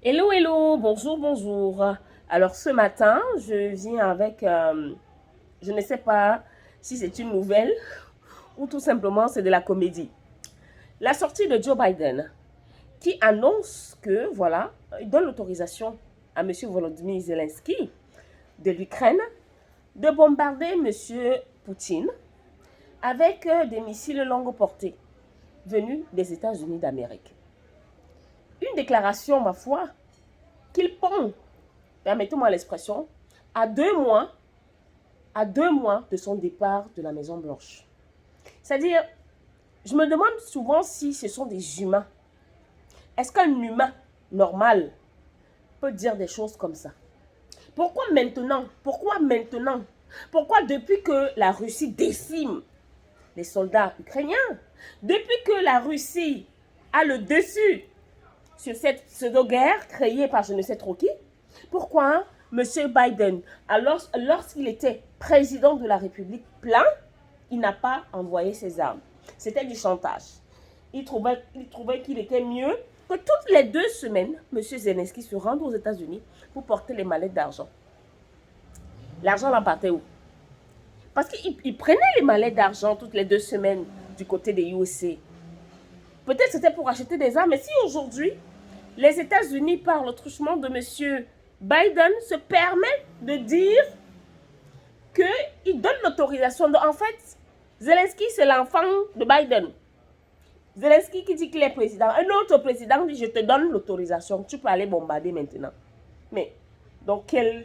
Hello, hello, bonjour, bonjour. Alors ce matin, je viens avec, je ne sais pas si c'est une nouvelle ou tout simplement c'est de la comédie. La sortie de Joe Biden qui annonce que, voilà, il donne l'autorisation à M. Volodymyr Zelensky de l'Ukraine de bombarder M. Poutine avec des missiles longue portée venus des États-Unis d'Amérique. Une déclaration, ma foi, qu'il pond, permettez-moi l'expression, à 2 mois de son départ de la Maison Blanche. C'est-à-dire, je me demande souvent si ce sont des humains. Est-ce qu'un humain normal peut dire des choses comme ça? Pourquoi maintenant? Pourquoi maintenant? Pourquoi depuis que la Russie décime les soldats ukrainiens, depuis que la Russie a le dessus sur cette pseudo-guerre créée par je ne sais trop qui, pourquoi M. Biden, lorsqu'il était président de la République plein, il n'a pas envoyé ses armes? C'était du chantage. Il trouvait qu'il était mieux que toutes les 2 semaines, M. Zelensky se rende aux États-Unis pour porter les mallettes d'argent. L'argent l'en partait où? Parce qu'il prenait les mallettes d'argent toutes les 2 semaines du côté des USA. Peut-être c'était pour acheter des armes, mais si aujourd'hui, les États-Unis, par le truchement de M. Biden, se permettent de dire qu'il donne l'autorisation. En fait, Zelensky, c'est l'enfant de Biden. Zelensky qui dit qu'il est président. Un autre président dit, je te donne l'autorisation, tu peux aller bombarder maintenant. Mais dans quelle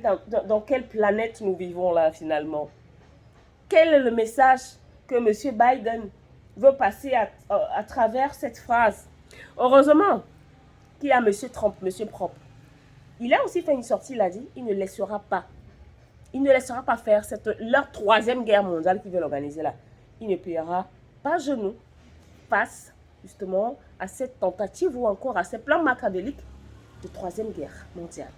planète nous vivons là finalement? Quel est le message que M. Biden veut passer à travers cette phrase? Heureusement qu'il y a M. Trump, M. Propre. Il a aussi fait une sortie, il a dit, il ne laissera pas faire leur 3e guerre mondiale qu'ils veulent organiser là. Il ne pliera pas genou face justement à cette tentative ou encore à ces plans machiavéliques de 3e guerre mondiale.